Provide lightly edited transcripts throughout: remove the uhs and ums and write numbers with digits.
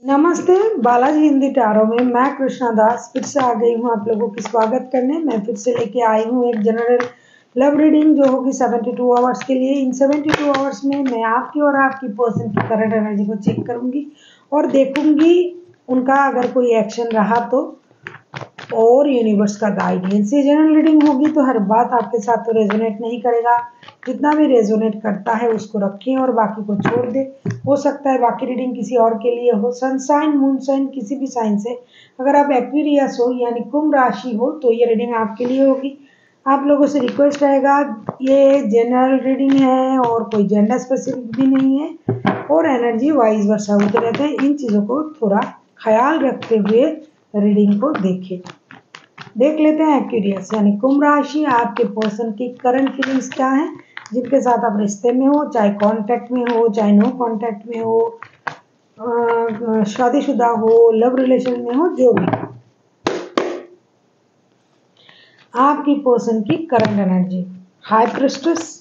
नमस्ते, बालाजी हिंदी टैरो में मैं कृष्णा दास फिर से आ गई हूँ आप लोगों की स्वागत करने। मैं फिर से लेके आई हूँ एक जनरल लव रीडिंग जो होगी 72 आवर्स के लिए। इन 72 आवर्स में मैं आपकी और आपकी पर्सन की करंट एनर्जी को चेक करूँगी और देखूँगी उनका अगर कोई एक्शन रहा तो, और यूनिवर्स का गाइडेंस। ये जनरल रीडिंग होगी तो हर बात आपके साथ तो रेजोनेट नहीं करेगा, जितना भी रेजोनेट करता है उसको रखें और बाकी को छोड़ दें। हो सकता है बाकी रीडिंग किसी और के लिए हो, सन साइन मून साइन किसी भी साइन से। अगर आप एक्वेरियस हो यानी कुंभ राशि हो तो ये रीडिंग आपके लिए होगी। आप लोगों से रिक्वेस्ट रहेगा, ये जनरल रीडिंग है और कोई जेंडर स्पेसिफिक भी नहीं है और एनर्जी वाइज वर्षा होते रहते हैं। इन चीज़ों को थोड़ा ख्याल रखते हुए रीडिंग को देखें। देख लेते हैं एक्वेरियस यानी कुंभ राशि, आपके पर्सन की करंट फीलिंग्स क्या है, जिनके साथ आप रिश्ते में हो, चाहे कांटेक्ट में हो चाहे नो कांटेक्ट में हो, शादीशुदा हो, लव रिलेशन में हो, जो भी आपकी पर्सन की current energy. High priestess,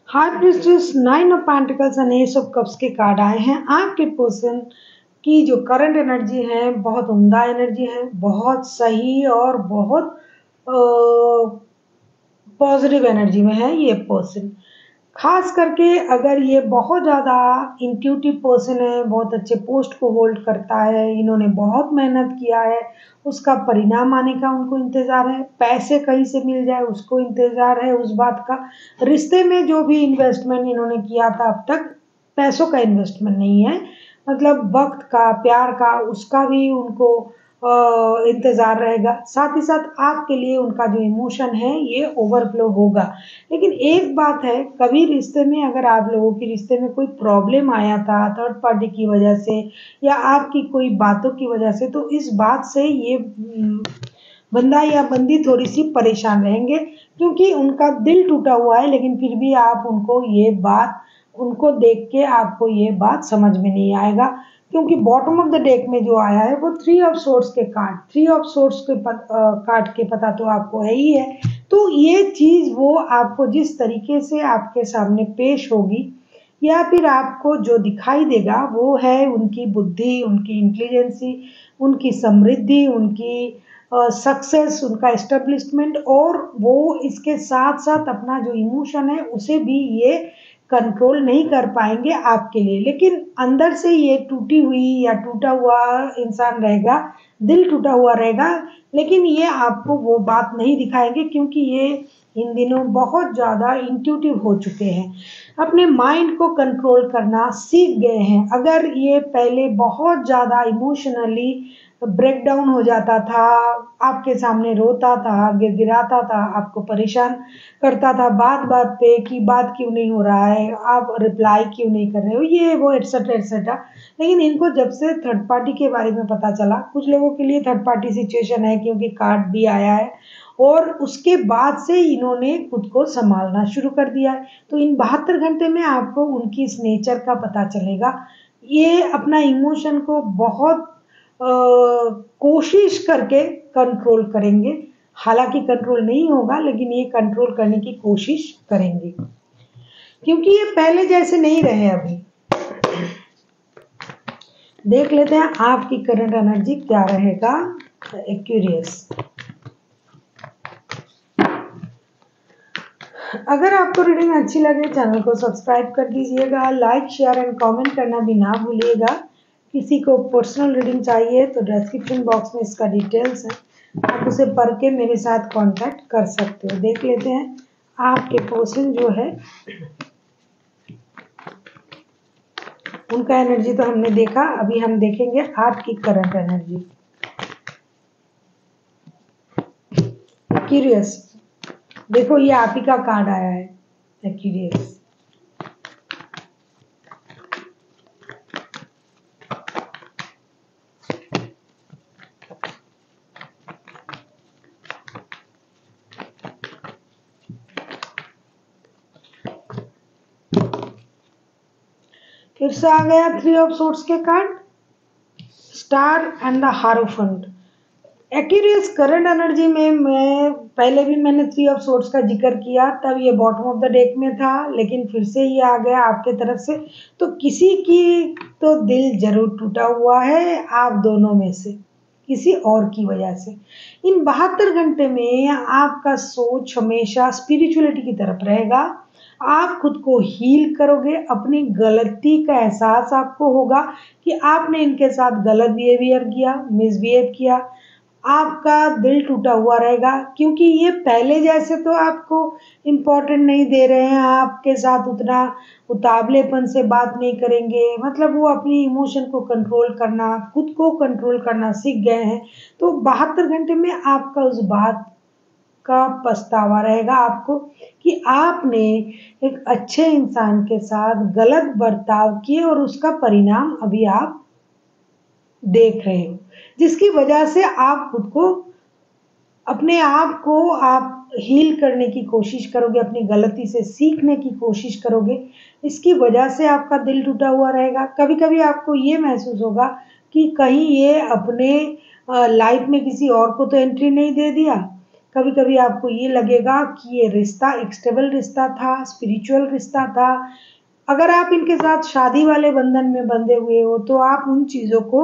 high priestess, 9 of pentacles and S of cups के कार्ड आए हैं। आपके पर्सन की जो करंट एनर्जी है बहुत उम्दा एनर्जी है, बहुत सही और बहुत पॉजिटिव एनर्जी में है ये पर्सन। खास करके अगर ये बहुत ज़्यादा इंट्यूटिव पर्सन है, बहुत अच्छे पोस्ट को होल्ड करता है, इन्होंने बहुत मेहनत किया है, उसका परिणाम आने का उनको इंतज़ार है, पैसे कहीं से मिल जाए उसको इंतज़ार है उस बात का। रिश्ते में जो भी इन्वेस्टमेंट इन्होंने किया था अब तक, पैसों का इन्वेस्टमेंट नहीं है, मतलब वक्त का, प्यार का, उसका भी उनको इंतज़ार रहेगा। साथ ही साथ आपके लिए उनका जो इमोशन है ये ओवरफ्लो होगा। लेकिन एक बात है, कभी रिश्ते में अगर आप लोगों के रिश्ते में कोई प्रॉब्लम आया था थर्ड पार्टी की वजह से या आपकी कोई बातों की वजह से, तो इस बात से ये बंदा या बंदी थोड़ी सी परेशान रहेंगे, क्योंकि उनका दिल टूटा हुआ है। लेकिन फिर भी आप उनको ये बात, उनको देख के आपको ये बात समझ में नहीं आएगा, क्योंकि बॉटम ऑफ द डेक में जो आया है वो 3 ऑफ सोर्ड्स के कार्ड, 3 ऑफ सोर्ड्स के कार्ड के पता तो आपको है ही है। तो ये चीज़ वो आपको जिस तरीके से आपके सामने पेश होगी या फिर आपको जो दिखाई देगा वो है उनकी बुद्धि, उनकी इंटेलिजेंसी, उनकी समृद्धि, उनकी सक्सेस, उनका एस्टेब्लिशमेंट, और वो इसके साथ साथ अपना जो इमोशन है उसे भी ये कंट्रोल नहीं कर पाएंगे आपके लिए। लेकिन अंदर से ये टूटी हुई या टूटा हुआ इंसान रहेगा, दिल टूटा हुआ रहेगा, लेकिन ये आपको वो बात नहीं दिखाएंगे, क्योंकि ये इन दिनों बहुत ज़्यादा इंट्यूटिव हो चुके हैं, अपने माइंड को कंट्रोल करना सीख गए हैं। अगर ये पहले बहुत ज़्यादा इमोशनली ब्रेक डाउन हो जाता था, आपके सामने रोता था, गिड़गिड़ाता था, आपको परेशान करता था बात बात पे कि बात क्यों नहीं हो रहा है, आप रिप्लाई क्यों नहीं कर रहे हो, ये वो एटसेट्रा एटसेट्रा। लेकिन इनको जब से थर्ड पार्टी के बारे में पता चला, कुछ लोगों के लिए थर्ड पार्टी सिचुएशन है क्योंकि कार्ड भी आया है, और उसके बाद से इन्होंने खुद को संभालना शुरू कर दिया है। तो इन 72 घंटे में आपको उनकी इस नेचर का पता चलेगा। ये अपना इमोशन को बहुत कोशिश करके कंट्रोल करेंगे, हालांकि कंट्रोल नहीं होगा लेकिन ये कंट्रोल करने की कोशिश करेंगे, क्योंकि ये पहले जैसे नहीं रहे अभी। देख लेते हैं आपकी करंट एनर्जी क्या रहेगा एक्वेरियस। अगर आपको रीडिंग अच्छी लगे चैनल को सब्सक्राइब कर दीजिएगा, लाइक शेयर एंड कमेंट करना भी ना भूलिएगा। किसी को पर्सनल रीडिंग चाहिए तो डिस्क्रिप्शन बॉक्स में इसका डिटेल्स है, आप उसे पढ़ के मेरे साथ कांटेक्ट कर सकते हो। देख लेते हैं आपके पर्सन जो है उनका एनर्जी तो हमने देखा, अभी हम देखेंगे आपकी करंट एनर्जी। एक्यूरियस, देखो ये आप ही का कार्ड आया है, एक्यूरियस। फिर से आ गया 3 ऑफ सोर्ड्स के card, star and the hierophant. Aquarius current energy में मैंने 3 ऑफ सोर्ड्स का जिक्र किया, तब ये बॉटम ऑफ द डेक में था, लेकिन फिर से ये आ गया आपके तरफ से। तो किसी की तो दिल जरूर टूटा हुआ है आप दोनों में से, किसी और की वजह से। इन 72 घंटे में आपका सोच हमेशा स्पिरिचुअलिटी की तरफ रहेगा। आप खुद को हील करोगे, अपनी गलती का एहसास आपको होगा कि आपने इनके साथ गलत बिहेवियर किया, मिसबिहेव किया। आपका दिल टूटा हुआ रहेगा क्योंकि ये पहले जैसे तो आपको इम्पोर्टेंट नहीं दे रहे हैं, आपके साथ उतना उतावलेपन से बात नहीं करेंगे, मतलब वो अपनी इमोशन को कंट्रोल करना, खुद को कंट्रोल करना सीख गए हैं। तो 72 घंटे में आपका उस बात का पछतावा रहेगा आपको कि आपने एक अच्छे इंसान के साथ गलत बर्ताव किए और उसका परिणाम अभी आप देख रहे हो, जिसकी वजह से आप खुद को, अपने आप को आप हील करने की कोशिश करोगे, अपनी गलती से सीखने की कोशिश करोगे। इसकी वजह से आपका दिल टूटा हुआ रहेगा। कभी कभी आपको ये महसूस होगा कि कहीं ये अपने लाइफ में किसी और को तो एंट्री नहीं दे दिया। कभी कभी आपको ये लगेगा कि ये रिश्ता एक स्टेबल रिश्ता था, स्पिरिचुअल रिश्ता था। अगर आप इनके साथ शादी वाले बंधन में बंधे हुए हो तो आप उन चीज़ों को,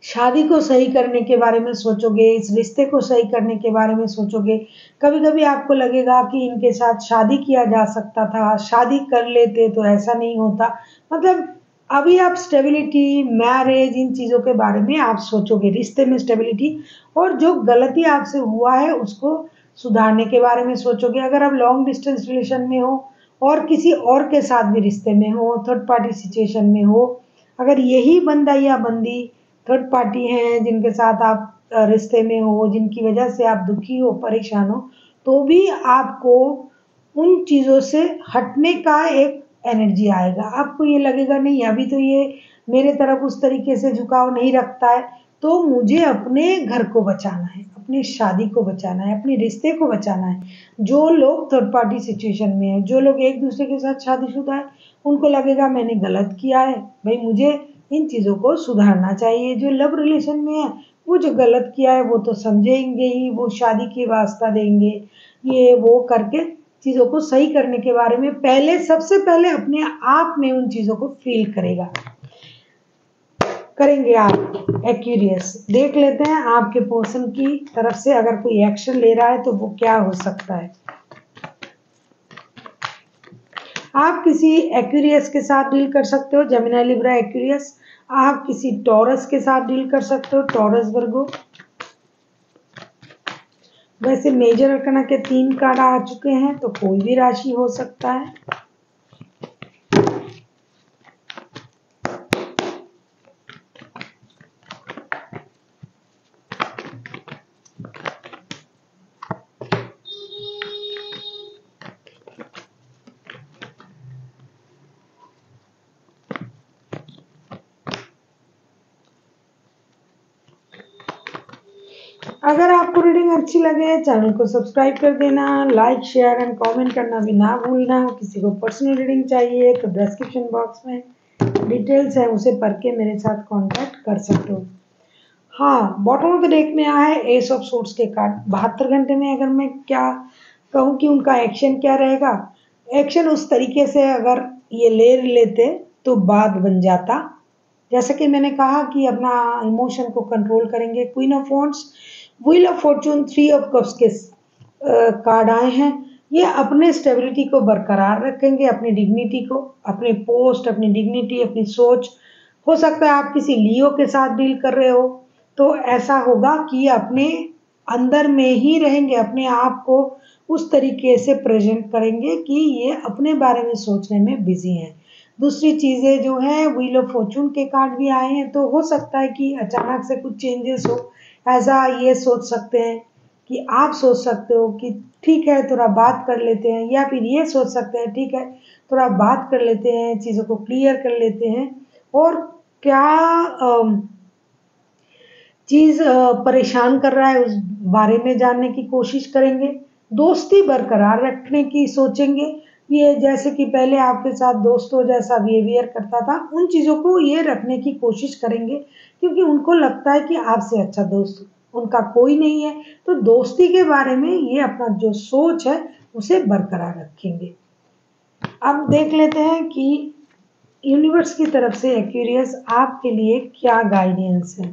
शादी को सही करने के बारे में सोचोगे, इस रिश्ते को सही करने के बारे में सोचोगे। कभी कभी आपको लगेगा कि इनके साथ शादी किया जा सकता था, शादी कर लेते तो ऐसा नहीं होता। मतलब अभी आप स्टेबिलिटी, मैरिज, इन चीज़ों के बारे में आप सोचोगे, रिश्ते में स्टेबिलिटी, और जो गलती आपसे हुआ है उसको सुधारने के बारे में सोचोगे। अगर आप लॉन्ग डिस्टेंस रिलेशन में हो और किसी और के साथ भी रिश्ते में हो, थर्ड पार्टी सिचुएशन में हो, अगर यही बंदा या बंदी थर्ड पार्टी हैं जिनके साथ आप रिश्ते में हो, जिनकी वजह से आप दुखी हो, परेशान हो, तो भी आपको उन चीज़ों से हटने का एक एनर्जी आएगा। आपको ये लगेगा नहीं अभी तो ये मेरे तरफ उस तरीके से झुकाव नहीं रखता है, तो मुझे अपने घर को बचाना है, अपनी शादी को बचाना है, अपने रिश्ते को बचाना है। जो लोग थर्ड पार्टी सिचुएशन में है, जो लोग एक दूसरे के साथ शादीशुदा है, उनको लगेगा मैंने गलत किया है, भाई मुझे इन चीज़ों को सुधारना चाहिए। जो लव रिलेशन में है वो जो गलत किया है वो तो समझेंगे ही, वो शादी की वास्ता देंगे, ये वो करके चीज़ों को सही करने के बारे में पहले, सबसे पहले अपने आप में उन चीज़ों को फील करेंगे आप। एक्यूरियस, देख लेते हैं आपके पर्सन की तरफ से अगर कोई एक्शन ले रहा है तो वो क्या हो सकता है। आप किसी एक्यूरियस के साथ डील कर सकते हो, जेमिनी, लिब्रा, एक्यूरियस। आप किसी टॉरस के साथ डील कर सकते हो, टॉरस, वर्गो। वैसे मेजर अरकाना के 3 कार्ड आ चुके हैं, तो कोई भी राशि हो सकता है। अगर आपको रीडिंग अच्छी लगे चैनल को सब्सक्राइब कर देना, लाइक, शेयर एंड कमेंट करना भी ना भूलना। किसी को पर्सनल रीडिंग चाहिए तो डिस्क्रिप्शन बॉक्स में डिटेल्स है, उसे पढ़ के मेरे साथ कांटेक्ट कर सकते हो। हाँ, बॉटम ऑफ द डेक में आया है एस ऑफ सोर्ड्स के कार्ड। 72 घंटे में अगर मैं क्या कहूँ कि उनका एक्शन क्या रहेगा, एक्शन उस तरीके से अगर ये ले लेते तो बात बन जाता। जैसा कि मैंने कहा कि अपना इमोशन को कंट्रोल करेंगे। Queen of wands, wheel of Fortune, 3 of cups के कार्ड आए हैं। ये अपने स्टेबिलिटी को बरकरार रखेंगे, अपनी डिग्निटी को, अपने पोस्ट, अपनी डिग्निटी, अपनी सोच। हो सकता है आप किसी लियो के साथ डील कर रहे हो तो ऐसा होगा कि अपने अंदर में ही रहेंगे, अपने आप को उस तरीके से प्रेजेंट करेंगे कि ये अपने बारे में सोचने में बिजी हैं। दूसरी चीज़ें जो हैं व्हील ऑफ फॉर्चून के कार्ड भी आए हैं, तो हो सकता है कि अचानक से कुछ चेंजेस हो। ऐसा ये सोच सकते हैं कि आप सोच सकते हो कि ठीक है थोड़ा बात कर लेते हैं, या फिर ये सोच सकते हैं ठीक है थोड़ा बात कर लेते हैं, चीज़ों को क्लियर कर लेते हैं और क्या चीज़ परेशान कर रहा है उस बारे में जानने की कोशिश करेंगे। दोस्ती बरकरार रखने की सोचेंगे। ये जैसे कि पहले आपके साथ दोस्तों जैसा बिहेवियर करता था, उन चीज़ों को ये रखने की कोशिश करेंगे, क्योंकि उनको लगता है कि आपसे अच्छा दोस्त उनका कोई नहीं है। तो दोस्ती के बारे में ये अपना जो सोच है उसे बरकरार रखेंगे। अब देख लेते हैं कि यूनिवर्स की तरफ से एक्वेरियस आपके लिए क्या गाइडेंस है।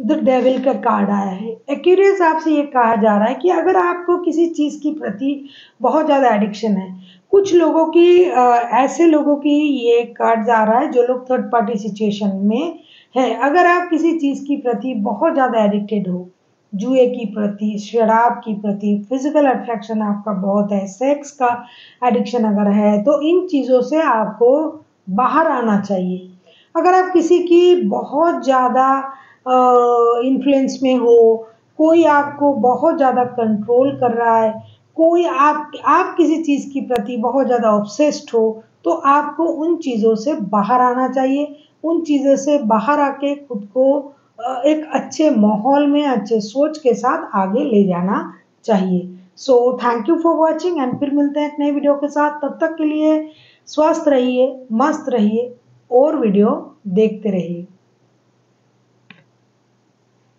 द डेविल का कार्ड आया है। एक्यूरियस आपसे ये कहा जा रहा है कि अगर आपको किसी चीज़ की प्रति बहुत ज़्यादा एडिक्शन है, कुछ लोगों की ऐसे लोगों की ये कार्ड आ रहा है जो लोग थर्ड पार्टी सिचुएशन में है। अगर आप किसी चीज़ की प्रति बहुत ज़्यादा एडिक्टेड हो, जुए की प्रति, शराब की प्रति, फिजिकल अट्रैक्शन आपका बहुत है, सेक्स का एडिक्शन अगर है, तो इन चीज़ों से आपको बाहर आना चाहिए। अगर आप किसी की बहुत ज़्यादा इन्फ्लुएंस में हो, कोई आपको बहुत ज़्यादा कंट्रोल कर रहा है, कोई आप किसी चीज़ के प्रति बहुत ज़्यादा ऑब्सेस्ड हो, तो आपको उन चीज़ों से बाहर आना चाहिए। उन चीज़ों से बाहर आके खुद को एक अच्छे माहौल में, अच्छे सोच के साथ आगे ले जाना चाहिए। So thank you for watching and फिर मिलते हैं एक नई वीडियो के साथ। तब तक के लिए स्वस्थ रहिए, मस्त रहिए और वीडियो देखते रहिए।